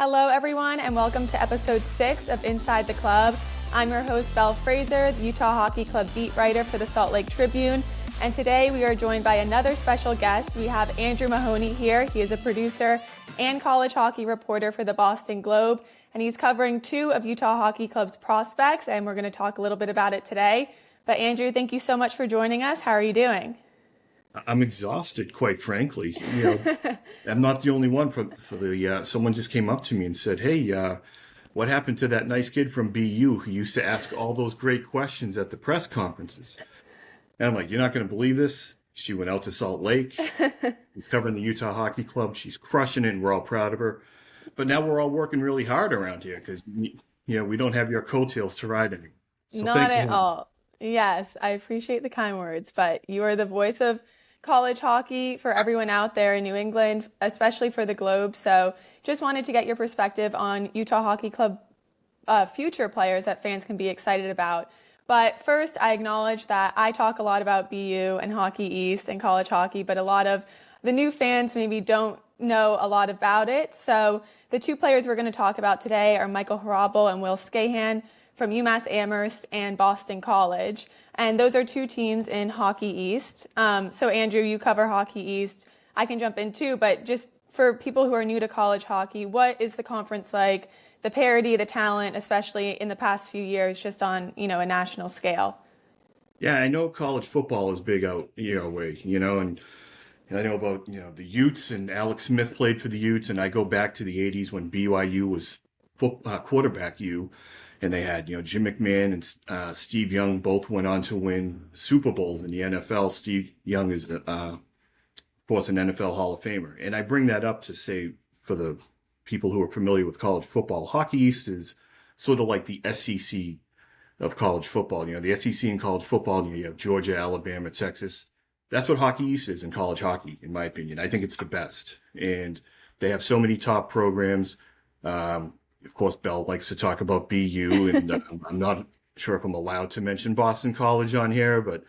Hello, everyone, and welcome to episode 6 of Inside the Club. I'm your host, Belle Fraser, the Utah Hockey Club beat writer for the Salt Lake Tribune. And today we are joined by another special guest. We have Andrew Mahoney here. He is a producer and college hockey reporter for the Boston Globe, and he's covering 2 of Utah Hockey Club's prospects, and we're going to talk a little bit about it today. But Andrew, thank you so much for joining us. How are you doing? I'm exhausted, quite frankly. I'm not the only one. Someone just came up to me and said, "Hey, what happened to that nice kid from BU who used to ask all those great questions at the press conferences?" And I'm like, "You're not going to believe this. She went out to Salt Lake. She's covering the Utah Hockey Club. She's crushing it, and we're all proud of her. But now we're all working really hard around here because we don't have your coattails to ride in. So Not thanks at again." all. Yes, I appreciate the kind words, but you are the voice of college hockey for everyone out there in New England, especially for the Globe. So just wanted to get your perspective on Utah Hockey Club future players that fans can be excited about. But first, I acknowledge that I talk a lot about BU and Hockey East and college hockey, but a lot of the new fans maybe don't know a lot about it. So the 2 players we're going to talk about today are Michael Hrabal and Will Skahan from UMass Amherst and Boston College. And those are 2 teams in Hockey East. So Andrew, you cover Hockey East. I can jump in too, but just for people who are new to college hockey, what is the conference like? The parity, the talent, especially in the past few years, just on, a national scale. Yeah, I know college football is big out your way, and I know about, the Utes, and Alex Smith played for the Utes, and I go back to the 80s when BYU was quarterback U, and they had, Jim McMahon and Steve Young both went on to win Super Bowls in the NFL. Steve Young is, of course, an NFL Hall of Famer. And I bring that up to say, for the people who are familiar with college football, Hockey East is sort of like the SEC of college football. The SEC in college football, you have Georgia, Alabama, Texas. That's what Hockey East is in college hockey, in my opinion. I think it's the best. And they have so many top programs. Of course, Belle likes to talk about BU, and I'm not sure if I'm allowed to mention Boston College on here, but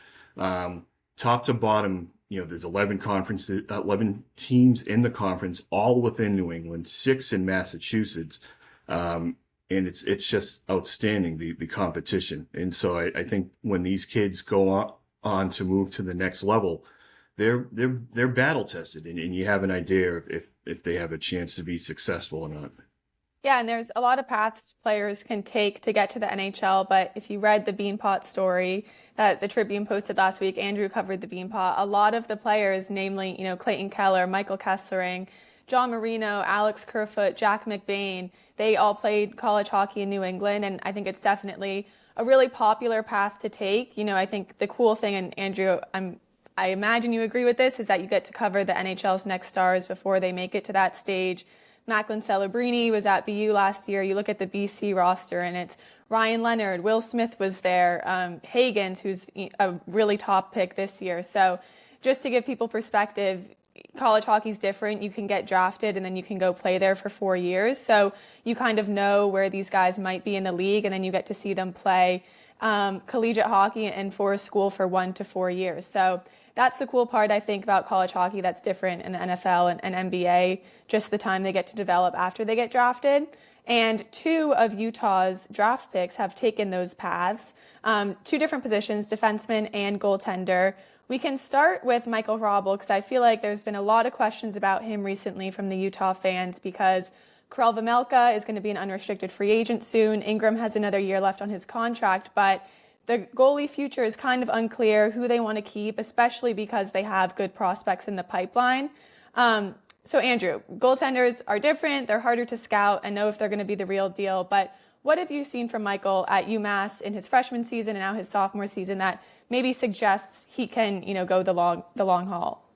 top to bottom, there's 11 teams in the conference, all within New England, 6 in Massachusetts. And it's just outstanding, the competition. And so I think when these kids go on to move to the next level, they're battle tested, and you have an idea of if they have a chance to be successful or not. Yeah, and there's a lot of paths players can take to get to the NHL, but if you read the Beanpot story that the Tribune posted last week, Andrew covered the Beanpot, a lot of the players, namely, Clayton Keller, Michael Kesslering, John Marino, Alex Kerfoot, Jack McBain, they all played college hockey in New England, and I think it's definitely a really popular path to take. I think the cool thing, and Andrew, I imagine you agree with this, is that you get to cover the NHL's next stars before they make it to that stage. Macklin Celebrini was at BU last year. You look at the BC roster, and it's Ryan Leonard, Will Smith was there, Hagens, who's a really top pick this year. So just to give people perspective, college hockey's different. You can get drafted, and then you can go play there for 4 years. So you kind of know where these guys might be in the league, and then you get to see them play collegiate hockey and for a school for 1 to 4 years. So that's the cool part, I think, about college hockey that's different in the NFL and NBA, just the time they get to develop after they get drafted. And 2 of Utah's draft picks have taken those paths, 2 different positions, defenseman and goaltender. We can start with Michael Hrabal because I feel like there's been a lot of questions about him recently from the Utah fans because Karel Vejmelka is going to be an unrestricted free agent soon. Ingram has another year left on his contract, but the goalie future is kind of unclear who they want to keep, especially because they have good prospects in the pipeline. So Andrew, goaltenders are different. They're harder to scout and know if they're going to be the real deal. But what have you seen from Michael at UMass in his freshman season and now his sophomore season that maybe suggests he can, go the long haul?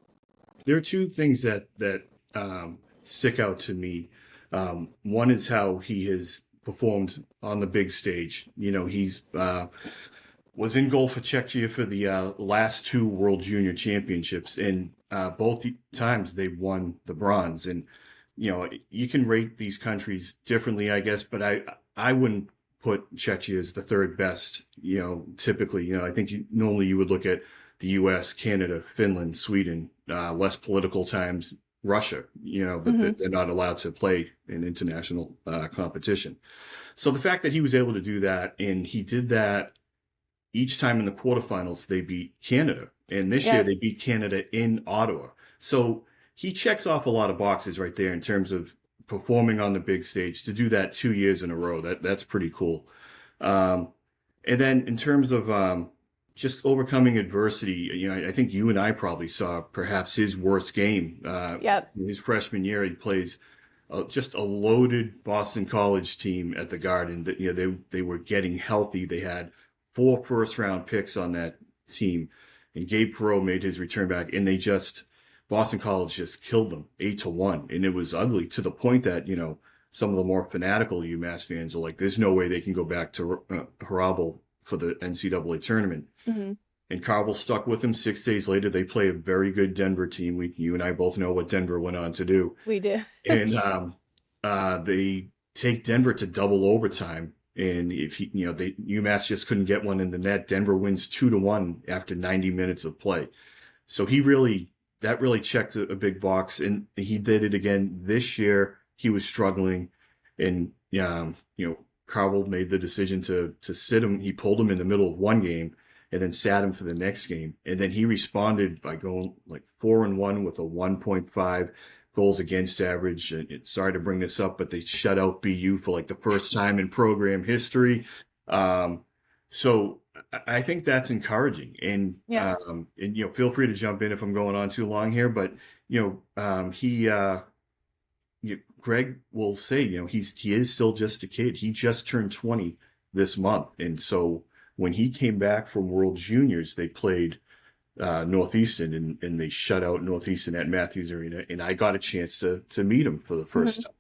There are 2 things that stick out to me. One is how he has performed on the big stage. He's was in goal for Czechia for the last 2 World Junior Championships, and both times they won the bronze. And you can rate these countries differently, I guess, but I wouldn't put Czechia as the 3rd best. Typically, I think normally you would look at the U.S., Canada, Finland, Sweden, less political times, Russia, but Hmm. they're not allowed to play in international competition. So the fact that he was able to do that, and he did that each time in the quarterfinals, they beat Canada. And this year Yeah. they beat Canada in Ottawa. So he checks off a lot of boxes right there in terms of performing on the big stage. To do that 2 years in a row, that's pretty cool. Um, and then in terms of just overcoming adversity, I think you and I probably saw perhaps his worst game. Yep. His freshman year, he plays just a loaded Boston College team at the Garden. That they were getting healthy. They had 4 first-round picks on that team, and Gabe Perreault made his return back, and Boston College just killed them 8-1, and it was ugly to the point that some of the more fanatical UMass fans are like, "There's no way they can go back to Hrabal for the NCAA tournament." Hmm. And Carvel stuck with him. 6 days later, they play a very good Denver team. You and I both know what Denver went on to do. We do. And they take Denver to double overtime. And UMass just couldn't get one in the net. Denver wins 2-1 after 90 minutes of play. So that really checked a big box. And he did it again this year. He was struggling. And, Carvel made the decision to sit him. He pulled him in the middle of one game and then sat him for the next game. And then he responded by going like 4-1 with a 1.5 goals against average. And sorry to bring this up, but they shut out BU for like the first time in program history. So I think that's encouraging. And Yeah. feel free to jump in if I'm going on too long here. But Greg will say, he is still just a kid. He just turned 20 this month, and so when he came back from World Juniors, they played Northeastern, and they shut out Northeastern at Matthews Arena, and I got a chance to meet him for the first Hmm. time.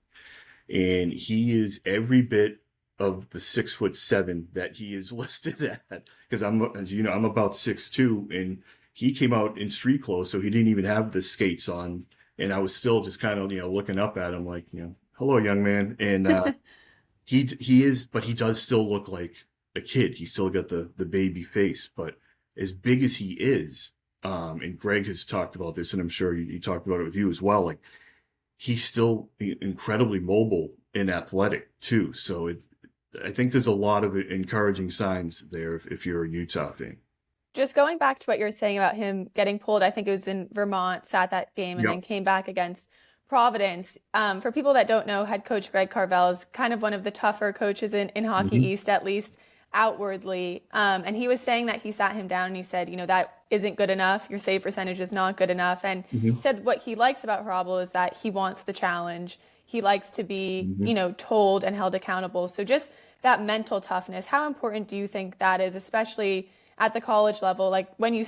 And he is every bit of the 6'7" that he is listed at, because I'm about 6'2", and he came out in street clothes, so he didn't even have the skates on, and I was still just kind of looking up at him like, hello, young man. And but he does still look like a kid. He's still got the baby face, but as big as he is, and Greg has talked about this, and I'm sure he talked about it with you as well. Like, he's still incredibly mobile and athletic too. So I think there's a lot of encouraging signs there if you're a Utah fan. Just going back to what you were saying about him getting pulled, I think it was in Vermont, sat that game, and then Yep. came back against Providence. For people that don't know, head coach Greg Carvel is kind of one of the tougher coaches in Hockey Hmm. East, at least outwardly. And he was saying that he sat him down and he said, that isn't good enough. Your save percentage is not good enough. And Hmm. said what he likes about Hrabal is that he wants the challenge. He likes to be, Hmm. told and held accountable. So just that mental toughness, how important do you think that is, especially at the college level? Like you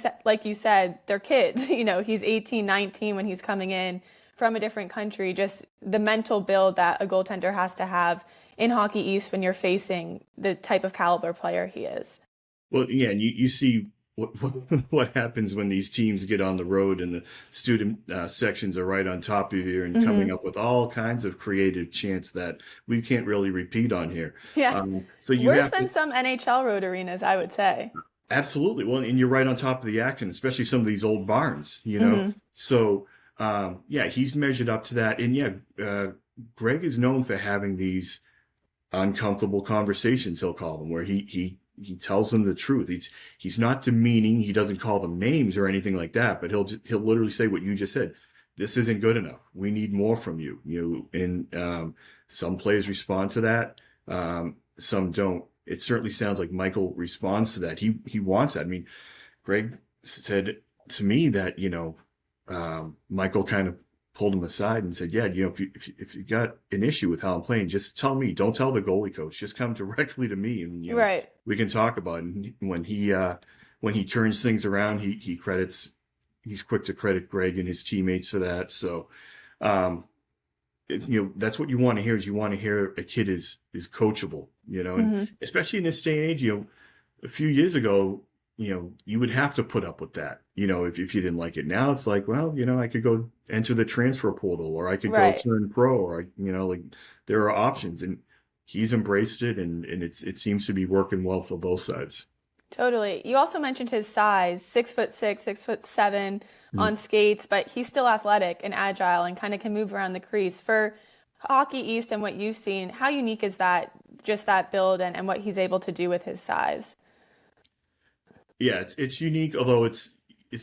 said, they're kids. He's 18, 19 when he's coming in from a different country. Just the mental build that a goaltender has to have in Hockey East when you're facing the type of caliber player he is. Well, yeah, and you see what happens when these teams get on the road and the student sections are right on top of you and Hmm. coming up with all kinds of creative chants that we can't really repeat on here. Yeah. So you Worse have than to. some NHL road arenas, I would say. Absolutely. Well, and you're right on top of the action, especially some of these old barns. Hmm. So, yeah, he's measured up to that. And yeah, Greg is known for having these uncomfortable conversations, he'll call them, where he tells them the truth. He's not demeaning. He doesn't call them names or anything like that, but he'll literally say what you just said. This isn't good enough. We need more from you. And some players respond to that. Some don't. It certainly sounds like Michael responds to that. He wants that. I mean, Greg said to me that Michael kind of pulled him aside and said, "Yeah, if you got an issue with how I'm playing, just tell me. Don't tell the goalie coach. Just come directly to me, and Right. we can talk about it." And when he turns things around, he's quick to credit Greg and his teammates for that. So, um, that's what you want to hear. Is you want to hear a kid is coachable, and Hmm. especially in this day and age, a few years ago, you would have to put up with that, if you didn't like it. Now it's like, well, I could go enter the transfer portal, or I could go Right. turn pro, or, like, there are options, and he's embraced it, and it seems to be working well for both sides. Totally. You also mentioned his size, 6'6", 6'7" on skates, but he's still athletic and agile and kind of can move around the crease. For Hockey East and what you've seen, how unique is that, just that build and what he's able to do with his size? Yeah, it's unique, although it's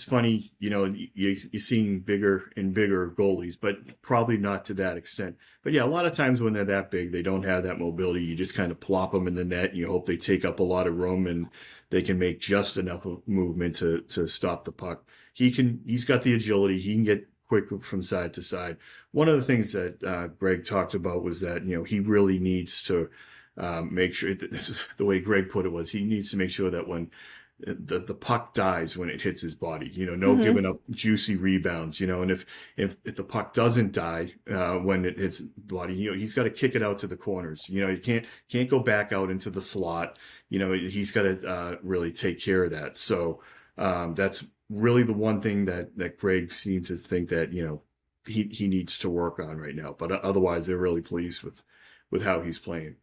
funny, you're seeing bigger and bigger goalies, but probably not to that extent. But yeah, a lot of times when they're that big, they don't have that mobility. You just kind of plop them in the net, and you hope they take up a lot of room and they can make just enough of movement to stop the puck. He's got the agility. He can get quick from side to side. One of the things that Greg talked about was that, he really needs to make sure that this is the way Greg put it was he needs to make sure that when the puck dies when it hits his body, no Hmm. giving up juicy rebounds, and if the puck doesn't die when it hits the body, he's got to kick it out to the corners. You can't go back out into the slot. He's got to really take care of that. So that's really the one thing that Greg seemed to think that he needs to work on right now. But otherwise, they're really pleased with how he's playing.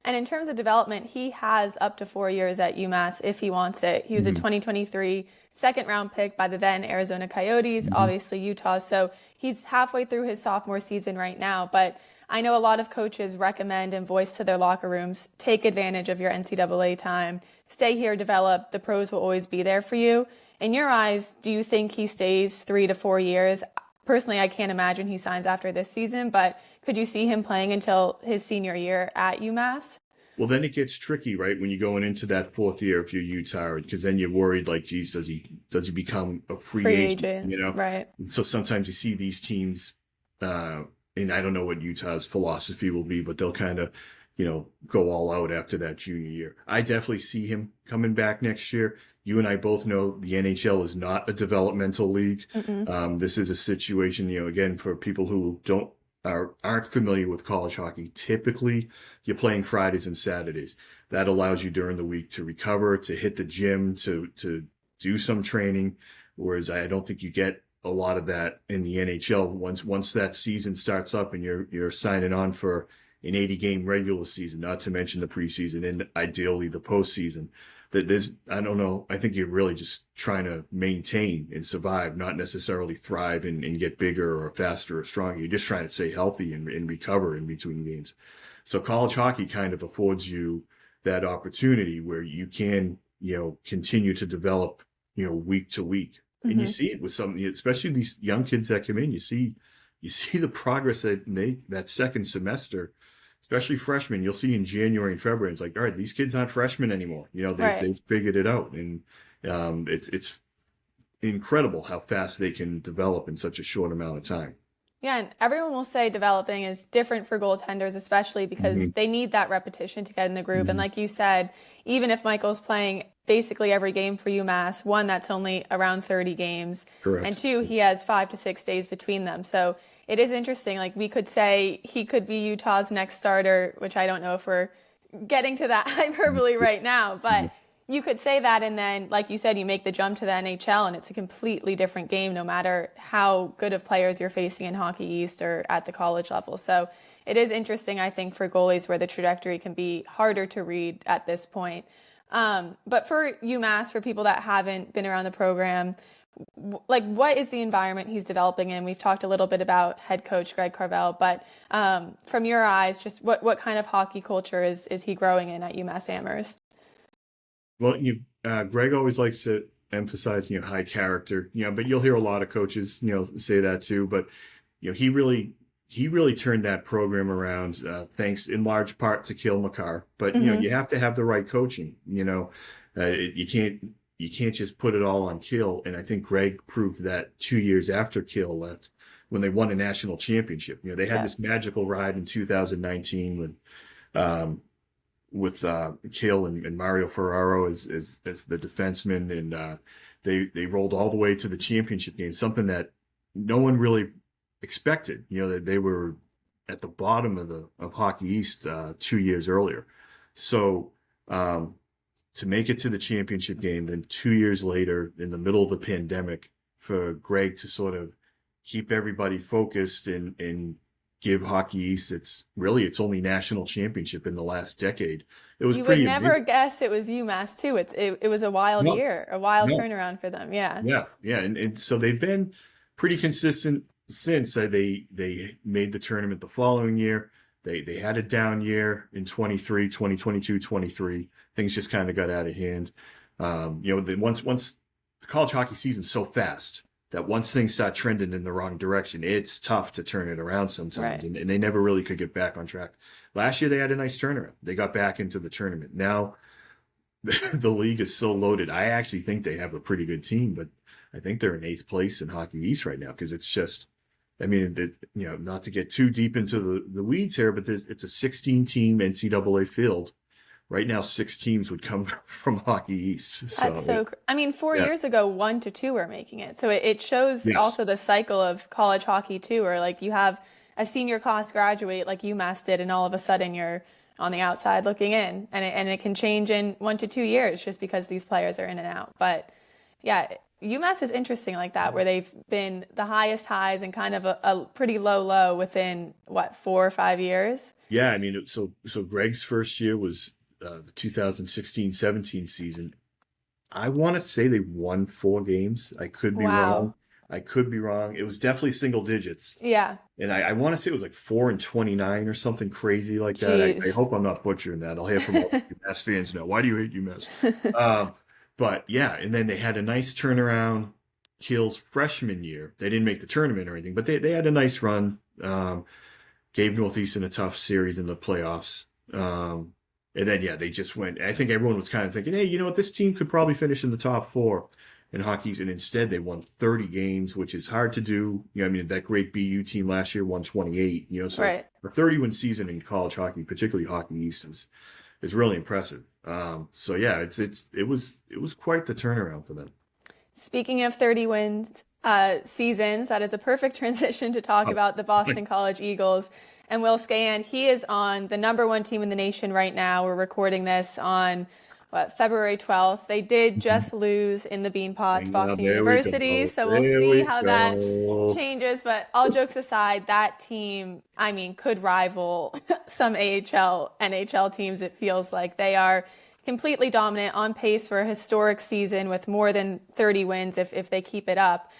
And in terms of development, he has up to 4 years at UMass if he wants it. He was a Hmm. 2023 second round pick by the then Arizona Coyotes, Hmm. obviously Utah. So he's halfway through his sophomore season right now. But I know a lot of coaches recommend and voice to their locker rooms, take advantage of your NCAA time, stay here, develop. The pros will always be there for you. In your eyes, do you think he stays 3 to 4 years? Personally, I can't imagine he signs after this season, but could you see him playing until his senior year at UMass? Well, then it gets tricky, right? When you're going into that fourth year if you're Utah, because then you're worried, like, geez, does he become a free Free agent? agent, right? And so sometimes you see these teams, and I don't know what Utah's philosophy will be, but they'll kind of, go all out after that junior year. I definitely see him coming back next year. You and I both know the NHL is not a developmental league. Mm-mm. This is a situation, again, for people who aren't familiar with college hockey. Typically, you're playing Fridays and Saturdays. That allows you during the week to recover, to hit the gym, to do some training. Whereas I don't think you get a lot of that in the NHL. Once that season starts up and you're signing on for an 80 game regular season, not to mention the preseason and ideally the postseason. That I don't know, I think you're really just trying to maintain and survive, not necessarily thrive and get bigger or faster or stronger. You're just trying to stay healthy and recover in between games. So college hockey kind of affords you that opportunity where you can, continue to develop, week to week. And you Hmm. see it with some, especially these young kids that come in, you see the progress that they make that second semester, especially freshmen. You'll see in January and February. It's like, all right, these kids aren't freshmen anymore. They've Right. they've figured it out, and it's incredible how fast they can develop in such a short amount of time. Yeah, and everyone will say developing is different for goaltenders, especially because Hmm. they need that repetition to get in the groove. And Hmm. like you said, even if Michael's playing basically every game for UMass, one, that's only around 30 games, and Correct. two, he has 5 to 6 days between them. So it is interesting. Like we could say he could be Utah's next starter, which I don't know if we're getting to that hyperbole right now, but you could say that, and then, like you said, you make the jump to the NHL, and it's a completely different game, no matter how good of players you're facing in Hockey East or at the college level. So it is interesting, I think, for goalies where the trajectory can be harder to read at this point. But for UMass, for people that haven't been around the program, like what is the environment he's developing in? We've talked a little bit about head coach Greg Carvel, but from your eyes, just what kind of hockey culture is he growing in at UMass Amherst? Well, Greg always likes to emphasize, high character, but you'll hear a lot of coaches, say that too. But, he really turned that program around, thanks in large part to Kale McCarr. But, Hmm. you have to have the right coaching, you can't just put it all on Kale. And I think Greg proved that 2 years after Kale left when they won a national championship. They had Yeah. this magical ride in 2019 um, with Kale and Mario Ferraro as the defenseman, and they rolled all the way to the championship game, something that no one really expected. That they were at the bottom of Hockey East 2 years earlier. So to make it to the championship game, then 2 years later, in the middle of the pandemic, for Greg to sort of keep everybody focused and give Hockey East its only national championship in the last decade. It was You would pretty never amazing. guess it was UMass too. It was a wild No, year, a wild no, turnaround for them. Yeah. yeah, yeah, and so they've been pretty consistent since. They made the tournament the following year. They had a down year in 23, 2022, 23. Things just kind of got out of hand. Once the college hockey season's so fast that once things start trending in the wrong direction, it's tough to turn it around sometimes, Right. and they never really could get back on track. Last year they had a nice turnaround. They got back into the tournament. Now the league is so loaded. I actually think they have a pretty good team, but I think they're in eighth place in Hockey East right now because it's just, I mean, not to get too deep into the weeds here, but it's a 16-team NCAA field. Right now, 6 teams would come from Hockey East. That's So, so, I mean, 4 yeah, years ago, 1 to 2 were making it. So it shows yes, also the cycle of college hockey too, where like you have a senior class graduate like UMass did, and all of a sudden you're on the outside looking in, and it can change in 1 to 2 years just because these players are in and out. But yeah, UMass is interesting like that, where they've been the highest highs and kind of a pretty low within what, 4 or 5 years. yeah. I mean, so Greg's first year was the 2016-17 season. I want to say they won 4 games. I could be wrong. Wow. I could be wrong. It was definitely single digits. Yeah. And I want to say it was like 4-29 or something crazy like that. I Jeez. hope I'm not butchering that. I'll hear from all UMass fans now. Why do you hate UMass? Um, but yeah, and then they had a nice turnaround. Keel's freshman year, they didn't make the tournament or anything, but they had a nice run. Gave Northeastern a tough series in the playoffs. And then yeah, they just went. I think everyone was kind of thinking, hey, you know what, this team could probably finish in the top 4 in hockey's, and instead they won 30 games, which is hard to do. I mean, that great BU team last year won 28. So Right. a 30-win season in college hockey, particularly Hockey East, is really impressive. So yeah, it was quite the turnaround for them. Speaking of 30 wins seasons, that is a perfect transition to talk Oh, about the Boston College Eagles and Will Skahan. He is on the #1 team in the nation right now. We're recording this on February 12th. They did just lose in the Beanpot to yeah, Boston there we University, go. so we'll There see we how that go. changes. But all jokes aside, that team, I mean, could rival some AHL, NHL teams. It feels like they are completely dominant, on pace for a historic season with more than 30 wins if they keep it up.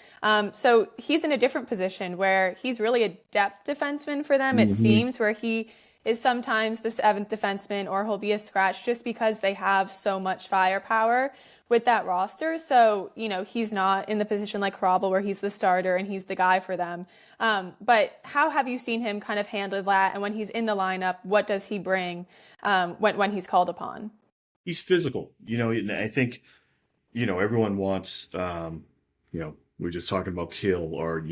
So he's in a different position where he's really a depth defenseman for them, it Hmm. seems, where he is sometimes the 7th defenseman or he'll be a scratch just because they have so much firepower with that roster. So, he's not in the position like Hrabal where he's the starter and he's the guy for them. But how have you seen him kind of handle that? And when he's in the lineup, what does he bring when he's called upon? He's physical, and I think, everyone wants, we were just talking about Kill or,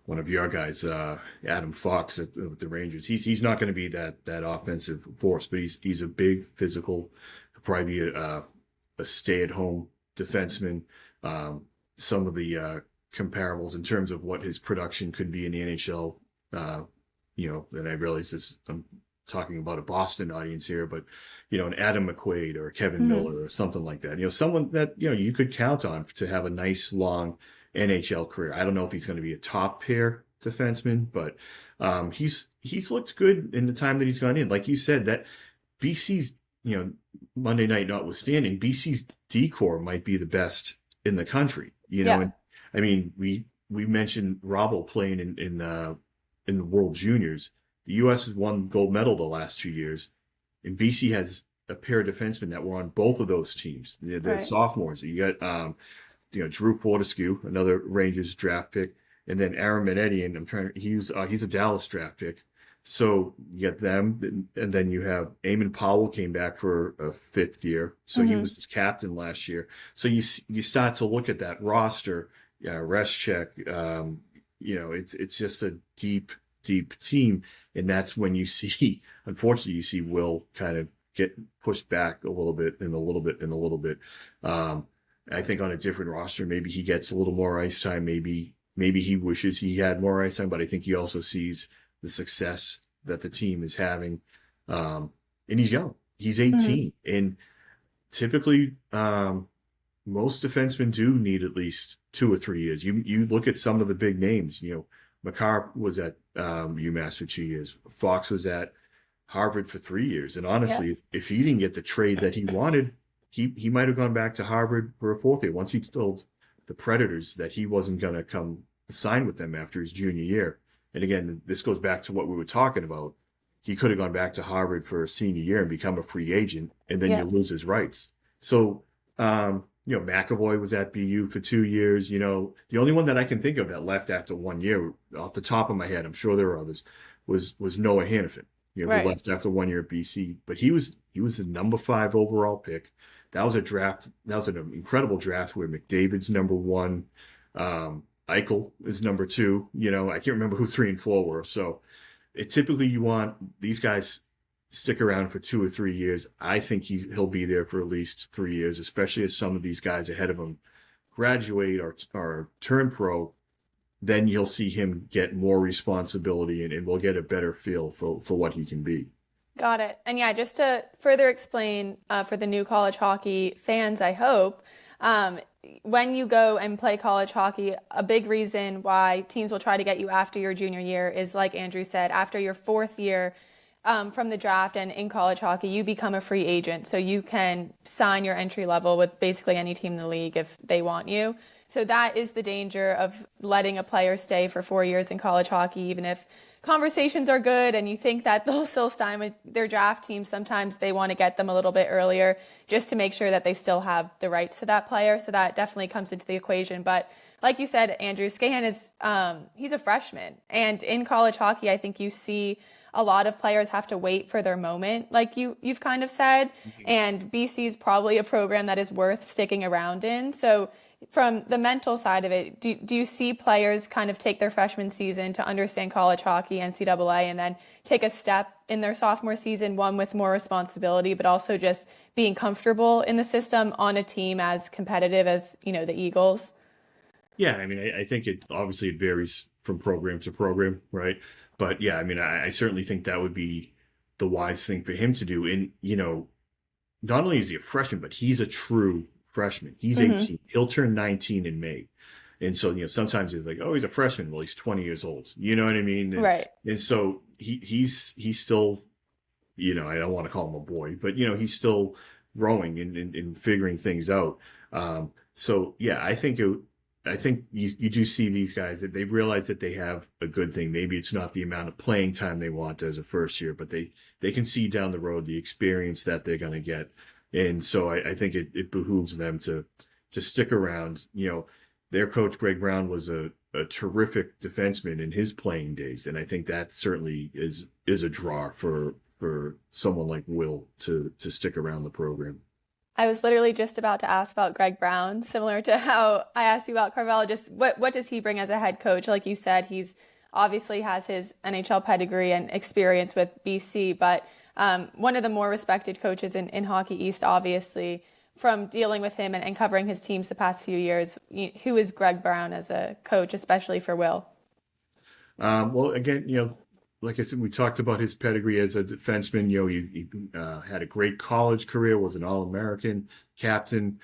one of your guys, Adam Fox with the Rangers. He's not going to be that offensive force, but he's a big physical, probably be a stay-at-home defenseman. Some of the comparables in terms of what his production could be in the NHL, and I realize this, I'm talking about a Boston audience here, but an Adam McQuaid or a Kevin Mm-hmm. Miller or something like that. Someone that you could count on to have a nice long NHL career. I don't know if he's going to be a top pair defenseman, but he's looked good in the time that he's gone in. Like you said, that BC's Monday night notwithstanding, BC's D-core might be the best in the country. Yeah. And I mean we mentioned Hrabal playing in the World Juniors. The U.S. has won gold medal the last 2 years, and BC has a pair of defensemen that were on both of those teams. The Right. sophomores. You got Drew Fortescue, another Rangers draft pick, and then Aaron Minetti, and he's a Dallas draft pick. So you get them, and then you have Eamon Powell came back for a 5th year, so he Mm-hmm. was captain last year. So you start to look at that roster, Reschek, it's just a deep team, and that's when you see, unfortunately, you see Will kind of get pushed back a little bit and a little bit and a little bit. I think on a different roster, maybe he gets a little more ice time. Maybe he wishes he had more ice time, but I think he also sees the success that the team is having. And he's young. He's Mm-hmm. 18. And typically, most defensemen do need at least 2 or 3 years. You look at some of the big names, McCarr was at UMass for 2 years. Fox was at Harvard for 3 years. And honestly, Yeah. if he didn't get the trade that he wanted, he might have gone back to Harvard for a fourth year once he told the Predators that he wasn't going to come sign with them after his junior year. And again, this goes back to what we were talking about. He could have gone back to Harvard for a senior year and become a free agent, and then you Yeah. lose his rights. So, McAvoy was at BU for 2 years. The only one that I can think of that left after 1 year, off the top of my head, I'm sure there are others, was Noah Hannafin, who Right. left after 1 year at BC. But he was the number 5 overall pick. That was a draft. That was an incredible draft where McDavid's number 1, Eichel is number 2. I can't remember who 3 and 4 were. So typically you want these guys stick around for 2 or 3 years. I think he'll be there for at least 3 years, especially as some of these guys ahead of him graduate or turn pro. Then you'll see him get more responsibility, and we'll get a better feel for what he can be. Got it. And yeah, just to further explain for the new college hockey fans, I hope, um, when you go and play college hockey, a big reason why teams will try to get you after your junior year is, like Andrew said, after your fourth year from the draft and in college hockey, you become a free agent. So you can sign your entry level with basically any team in the league if they want you. So that is the danger of letting a player stay for 4 years in college hockey, even if conversations are good and you think that they'll still sign with their draft team. Sometimes they want to get them a little bit earlier just to make sure that they still have the rights to that player. So that definitely comes into the equation. But like you said, Andrew, Skahan is he's a freshman. And in college hockey, I think you see a lot of players have to wait for their moment, like you've kind of said. And BC is probably a program that is worth sticking around in. So from the mental side of it, do you see players kind of take their freshman season to understand college hockey, NCAA, and then take a step in their sophomore season, one with more responsibility, but also just being comfortable in the system on a team as competitive as, the Eagles? Yeah, I mean, I think it varies from program to program, right? But yeah, I mean, I certainly think that would be the wise thing for him to do. And not only is he a freshman, but he's a true freshman. He's Hmm. 18. He'll turn 19 in May. And so, sometimes he's like, oh, he's a freshman. Well, he's 20 years old. You know what I mean? Right. And so he's still, I don't want to call him a boy, but he's still growing and figuring things out. So yeah, I think you do see these guys that they realize that they have a good thing. Maybe it's not the amount of playing time they want as a first year, but they can see down the road the experience that they're going to get. And so I think it behooves them to stick around. Their coach, Greg Brown, was a terrific defenseman in his playing days. And I think that certainly is a draw for someone like Will to stick around the program. I was literally just about to ask about Greg Brown, similar to how I asked you about Carvel. Just what does he bring as a head coach? Like you said, he's obviously has his NHL pedigree and experience with BC, but one of the more respected coaches in Hockey East, obviously, from dealing with him and covering his teams the past few years. Who is Greg Brown as a coach, especially for Will? Well, again, like I said, we talked about his pedigree as a defenseman. He had a great college career, was an All-American captain,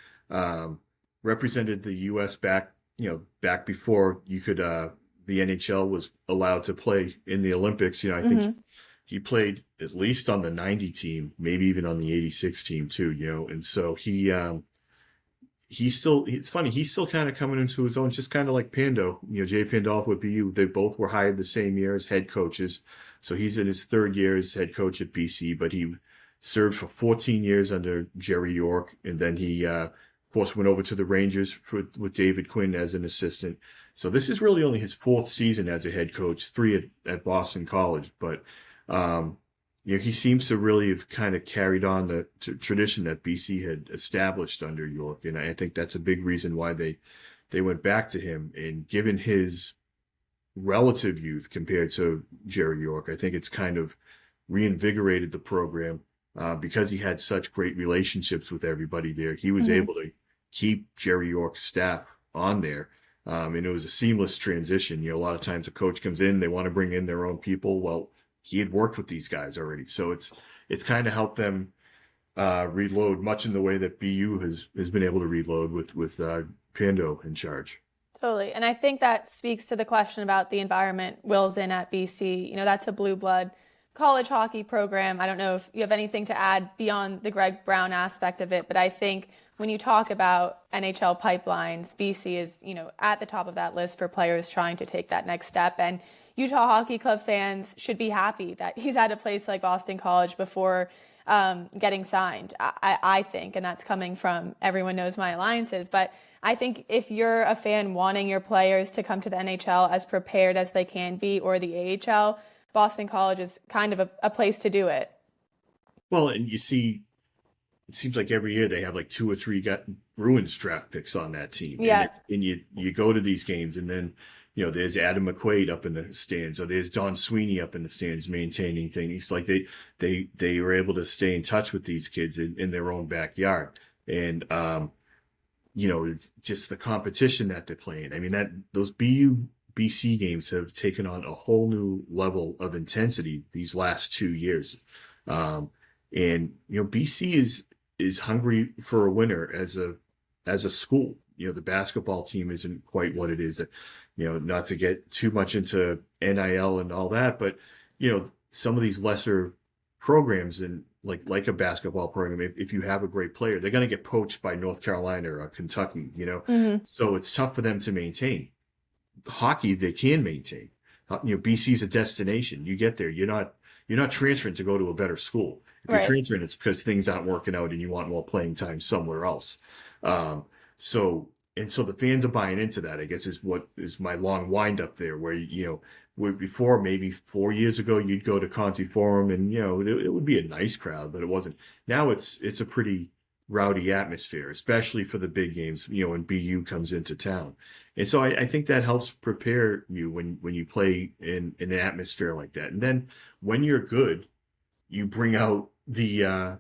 represented the U.S. back before the NHL was allowed to play in the Olympics. I think Hmm. he played at least on the 90 team, maybe even on the 86 team too, and so it's funny, he's still kind of coming into his own, just kind of like Pando, Jay Pandolfo with BU. They both were hired the same year as head coaches. So he's in his third year as head coach at BC, but he served for 14 years under Jerry York. And then he, of course, went over to the Rangers with David Quinn as an assistant. So this is really only his fourth season as a head coach, 3 at Boston College. But, he seems to really have kind of carried on the tradition that BC had established under York. And I think that's a big reason why they went back to him. And given his relative youth compared to Jerry York, I think it's kind of reinvigorated the program because he had such great relationships with everybody there. He was Hmm. able to keep Jerry York's staff on there. And it was a seamless transition. A lot of times a coach comes in, they want to bring in their own people. Well, he had worked with these guys already. So it's kind of helped them reload much in the way that BU has been able to reload with Pando in charge. Totally. And I think that speaks to the question about the environment Will's in at BC. That's a blue blood college hockey program. I don't know if you have anything to add beyond the Greg Brown aspect of it, but I think when you talk about NHL pipelines, BC is, at the top of that list for players trying to take that next step. And Utah Hockey Club fans should be happy that he's at a place like Boston College before getting signed, I think, and that's coming from everyone knows my alliances. But I think if you're a fan wanting your players to come to the NHL as prepared as they can be, or the AHL, Boston College is kind of a place to do it. Well, and you see, it seems like every year they have like two or three Bruins draft picks on that team. Yeah. And you go to these games, and then there's Adam McQuaid up in the stands, or there's Don Sweeney up in the stands maintaining things. Like they were able to stay in touch with these kids in their own backyard. And it's just the competition that they're playing. I mean, those BC games have taken on a whole new level of intensity these last 2 years. And BC is hungry for a winner as a school. The basketball team isn't quite what it is. Not to get too much into NIL and all that, but some of these lesser programs, and like a basketball program, if you have a great player, they're going to get poached by North Carolina or Kentucky. Mm-hmm. So it's tough for them to maintain. Hockey, they can maintain. BC's a destination. You get there, you're not transferring to go to a better school. If you're Right. transferring, it's because things aren't working out and you want more playing time somewhere else. So the fans are buying into that, I guess, is what is my long wind up there, where where before, maybe 4 years ago, you'd go to Conti Forum and it would be a nice crowd, but it wasn't. Now it's a pretty rowdy atmosphere, especially for the big games, when BU comes into town. And so I think that helps prepare you when you play in an atmosphere like that. And then when you're good, you bring out the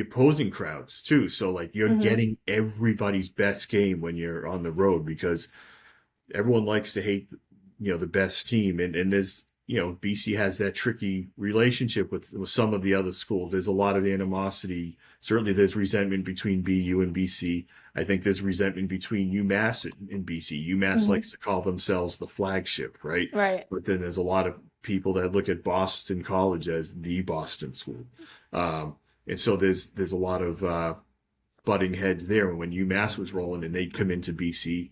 opposing crowds too. So like you're Mm-hmm. getting everybody's best game when you're on the road, because everyone likes to hate, the best team. And there's, BC has that tricky relationship with some of the other schools. There's a lot of animosity. Certainly there's resentment between BU and BC. I think there's resentment between UMass and BC. UMass Mm-hmm. likes to call themselves the flagship, right? Right. But then there's a lot of people that look at Boston College as the Boston school. And so there's a lot of butting heads there. When UMass was rolling and they'd come into BC,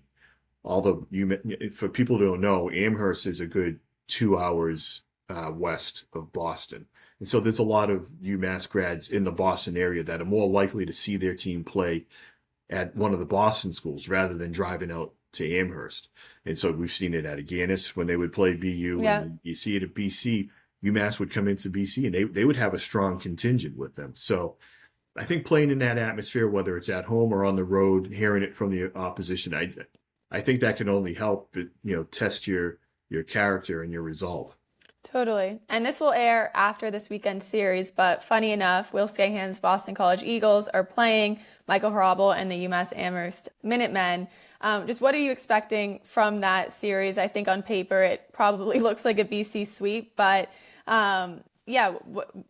for people who don't know, Amherst is a good 2 hours west of Boston. And so there's a lot of UMass grads in the Boston area that are more likely to see their team play at one of the Boston schools rather than driving out to Amherst. And so we've seen it at Aganis when they would play BU, Yeah. and you see it at BC. UMass would come into BC and they would have a strong contingent with them. So I think playing in that atmosphere, whether it's at home or on the road, hearing it from the opposition, I think that can only help test your character and your resolve. Totally. And this will air after this weekend series, but funny enough, Will Skahan's Boston College Eagles are playing Michael Hrabal and the UMass Amherst Minutemen. Just what are you expecting from that series? I think on paper it probably looks like a BC sweep, but yeah,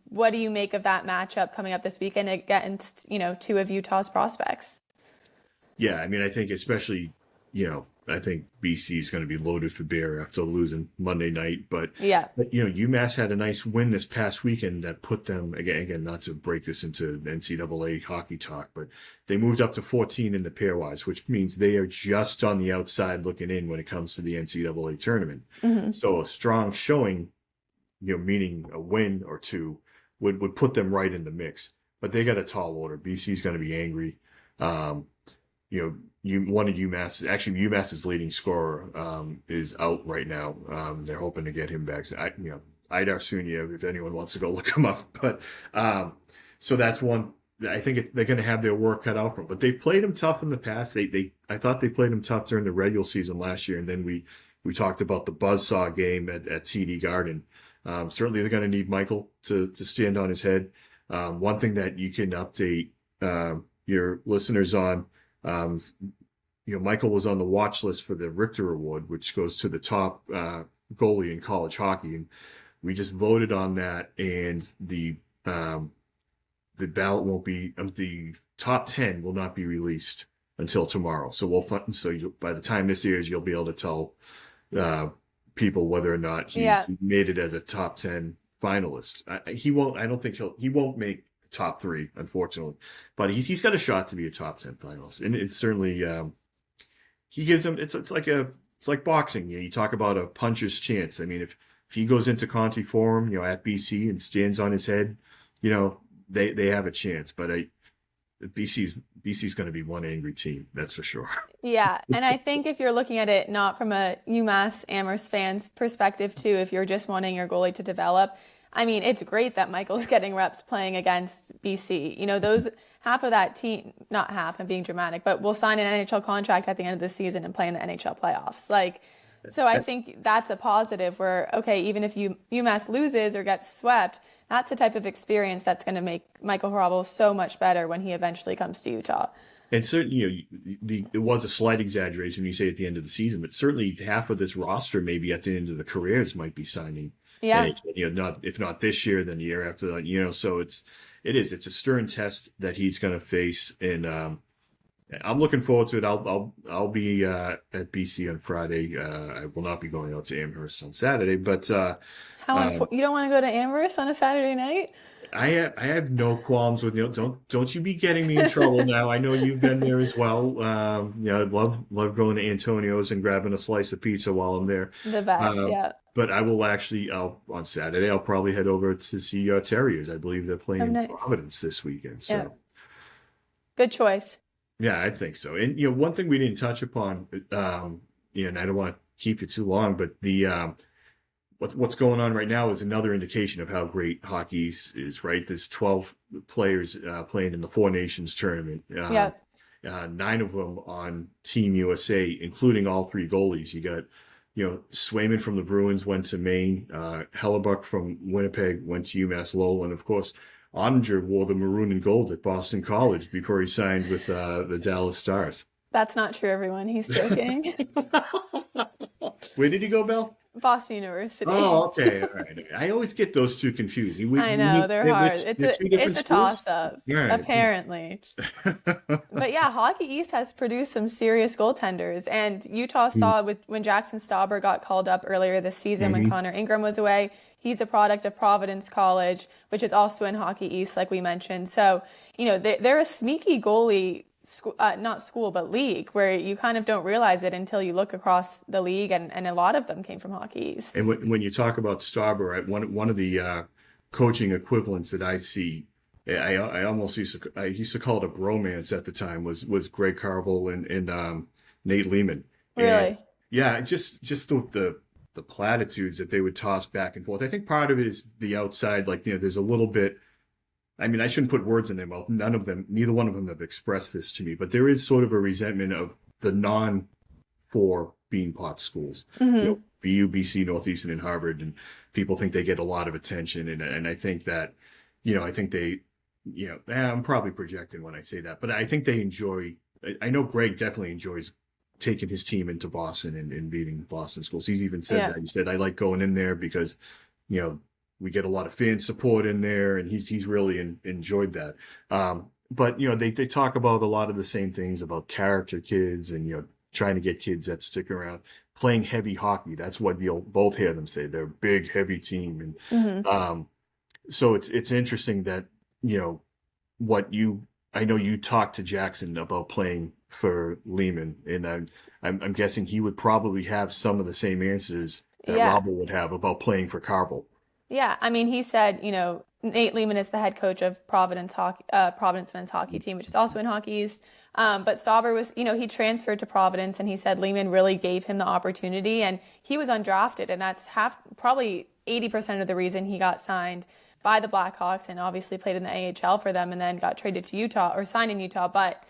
what do you make of that matchup coming up this weekend against, two of Utah's prospects? Yeah, I mean, I think especially, I think BC is going to be loaded for bear after losing Monday night. But Yeah. UMass had a nice win this past weekend that put them, again, not to break this into NCAA hockey talk, but they moved up to 14 in the pairwise, which means they are just on the outside looking in when it comes to the NCAA tournament. Mm-hmm. So a strong showing, meaning a win or two, would put them right in the mix. But they got a tall order. BC's going to be angry. One of UMass's leading scorer is out right now. They're hoping to get him back. So Idar Sunia, if anyone wants to go look him up. But so that's one. I think they're going to have their work cut out for them. But they've played them tough in the past. I thought they played them tough during the regular season last year, and then we talked about the buzzsaw game at TD Garden. Certainly, they're going to need Michael to stand on his head. One thing that you can update your listeners on. Michael was on the watch list for the Richter Award, which goes to the top goalie in college hockey, and we just voted on that. And the ballot won't be the top 10 will not be released until tomorrow. So by the time this airs, you'll be able to tell people whether or not he made it as a top 10 finalist. He won't. I don't think he won't make the top 3, unfortunately, but he's got a shot to be a top 10 finalist, and it's certainly he gives him. It's like boxing. You talk about a puncher's chance. I mean, if he goes into Conti Forum, at BC and stands on his head, they have a chance. But BC's going to be one angry team, that's for sure. Yeah, and I think if you're looking at it not from a UMass Amherst fan's perspective too, if you're just wanting your goalie to develop, I mean, it's great that Michael's getting reps playing against BC. Those half of that team, not half, I'm being dramatic, but will sign an NHL contract at the end of the season and play in the NHL playoffs. So I think that's a positive where, okay, even if UMass loses or gets swept, that's the type of experience that's going to make Michael Hrabal so much better when he eventually comes to Utah. And certainly, it was a slight exaggeration when you say at the end of the season, but certainly half of this roster, maybe at the end of the careers, might be signing. Yeah. Not if not this year, then the year after that. So it's a stern test that he's going to face, and I'm looking forward to it. I'll be at BC on Friday. I will not be going out to Amherst on Saturday, but you don't want to go to Amherst on a Saturday night? I have no qualms with Don't you be getting me in trouble now. I know you've been there as well. I'd love going to Antonio's and grabbing a slice of pizza while I'm there. The best, yeah. But I will actually, on Saturday, I'll probably head over to see Terriers. I believe they're playing Providence this weekend. So, yeah. Good choice. Yeah, I think so. And one thing we didn't touch upon, and I don't want to keep you too long, but the what's going on right now is another indication of how great hockey is. Right, there's 12 players playing in the Four Nations tournament. 9 of them on Team USA, including all 3 goalies. You got Swayman from the Bruins went to Maine. Hellebuck from Winnipeg went to UMass Lowell, and of course, Ottinger wore the maroon and gold at Boston College before he signed with the Dallas Stars. That's not true, everyone. He's joking. Where did he go, Belle? Boston University. Oh, okay. All right. I always get those two confused. I know, they're hard. It's a toss-up, right, apparently. But yeah, Hockey East has produced some serious goaltenders. And Utah saw when Jackson Stauber got called up earlier this season when Connor Ingram was away. He's a product of Providence College, which is also in Hockey East, like we mentioned. So, they're a sneaky goalie not school, but league, where you kind of don't realize it until you look across the league, and a lot of them came from Hockey East. And when you talk about Stauber, one of the coaching equivalents that I see, I almost used to call it a bromance at the time, was Greg Carvel and Nate Lehman. Really? And yeah, just the platitudes that they would toss back and forth. I think part of it is the outside, there's a little bit. I mean, I shouldn't put words in their mouth. Neither one of them have expressed this to me, but there is sort of a resentment of the non-4 Beanpot schools, BU, BC, Northeastern, and Harvard, and people think they get a lot of attention. And I think that, I think they, I'm probably projecting when I say that, but I think they enjoy. I know Greg definitely enjoys taking his team into Boston and beating Boston schools. He's even said that. He said, I like going in there because, we get a lot of fan support in there, and he's really enjoyed that. But they talk about a lot of the same things about character kids and trying to get kids that stick around, playing heavy hockey. That's what you'll both hear them say. They're a big, heavy team, and so it's interesting that I know you talked to Jackson about playing for Lehman, and I'm guessing he would probably have some of the same answers that Hrabal would have about playing for Carvel. Yeah, I mean, he said, Nate Lehman is the head coach of Providence men's hockey team, which is also in Hockey East. But Stauber was, he transferred to Providence, and he said Lehman really gave him the opportunity, and he was undrafted, and that's probably 80% of the reason he got signed by the Blackhawks and obviously played in the AHL for them and then got traded to Utah or signed in Utah. But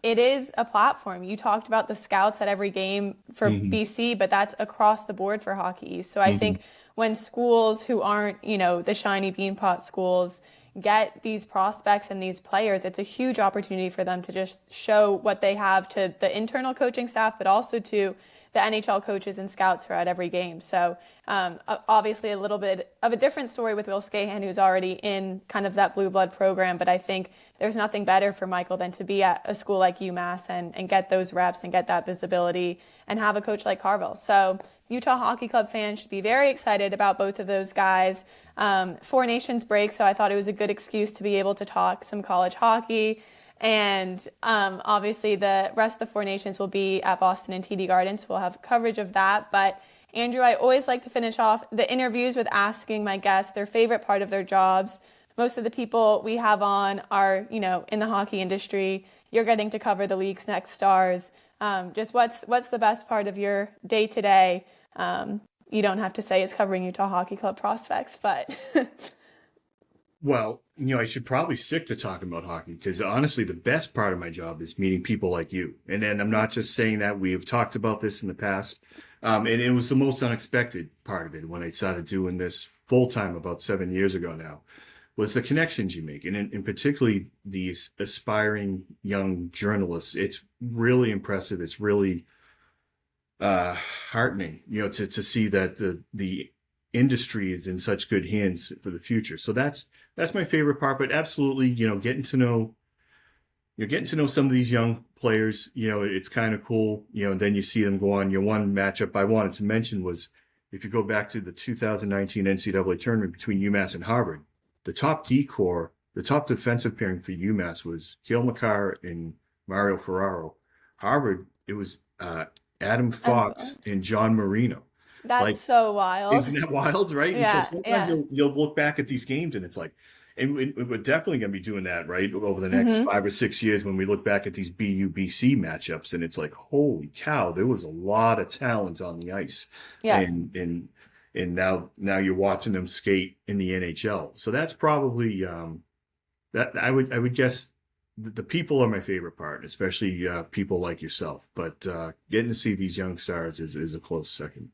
it is a platform. You talked about the scouts at every game for BC, but that's across the board for Hockey East. So I think when schools who aren't, the shiny Beanpot schools get these prospects and these players, it's a huge opportunity for them to just show what they have to the internal coaching staff, but also to the NHL coaches and scouts who are at every game. So obviously a little bit of a different story with Will Skahan, who's already in kind of that blue blood program. But I think there's nothing better for Michael than to be at a school like UMass and get those reps and get that visibility and have a coach like Hrabal. So Utah Hockey Club fans should be very excited about both of those guys. Four Nations break, so I thought it was a good excuse to be able to talk some college hockey. And obviously the rest of the Four Nations will be at Boston and TD Garden, so we'll have coverage of that. But Andrew, I always like to finish off the interviews with asking my guests their favorite part of their jobs. Most of the people we have on are, in the hockey industry. You're getting to cover the league's next stars. Just what's the best part of your day to day? You don't have to say it's covering Utah Hockey Club prospects, but Well, I should probably stick to talking about hockey because honestly, the best part of my job is meeting people like you. And then I'm not just saying that. We have talked about this in the past. And it was the most unexpected part of it when I started doing this full time about 7 years ago now, was the connections you make. And in particularly these aspiring young journalists. It's really impressive. It's really heartening, to see that the industry is in such good hands for the future. So that's my favorite part. But absolutely, getting to know some of these young players. It's kind of cool. And then you see them go on. One matchup I wanted to mention was if you go back to the 2019 NCAA tournament between UMass and Harvard, the top D-core, the top defensive pairing for UMass was Cale Makar and Mario Ferraro. Harvard, it was Adam Fox and John Marino. That's so wild. Isn't that wild, right? Yeah, and so sometimes you'll look back at these games and it's like, and we're definitely going to be doing that, right, over the next 5 or 6 years when we look back at these BU-BC matchups, and it's like, holy cow, there was a lot of talent on the ice. Yeah. And now you're watching them skate in the NHL. So that's probably that I would guess the people are my favorite part, especially people like yourself. But getting to see these young stars is a close second.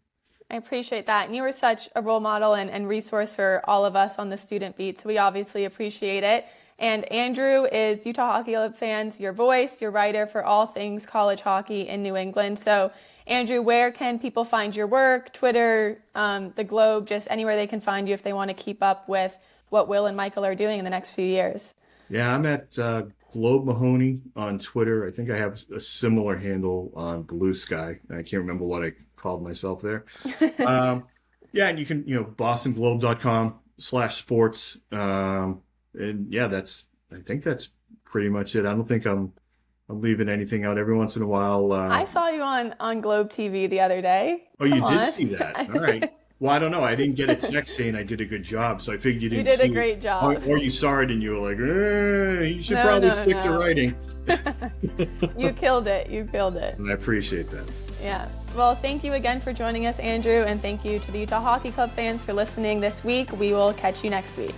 I appreciate that. And you were such a role model and resource for all of us on the student beat. So we obviously appreciate it. And Andrew is Utah Hockey Club fans, your voice, your writer for all things college hockey in New England. So Andrew, where can people find your work? Twitter, the Globe, just anywhere they can find you if they want to keep up with what Will and Michael are doing in the next few years. Yeah, I'm at Globe Mahoney on Twitter. I think I have a similar handle on Blue Sky. I can't remember what I called myself there. And you can, bostonglobe.com/sports. And yeah, I think that's pretty much it. I don't think I'm leaving anything out. Every once in a while. I saw you on Globe TV the other day. Oh, you did see that? All right. Well, I don't know. I didn't get a text saying I did a good job, so I figured you didn't see it. You did a great job. Or you saw it and you were like, you should probably stick to writing. You killed it. You killed it. And I appreciate that. Yeah. Well, thank you again for joining us, Andrew, and thank you to the Utah Hockey Club fans for listening this week. We will catch you next week.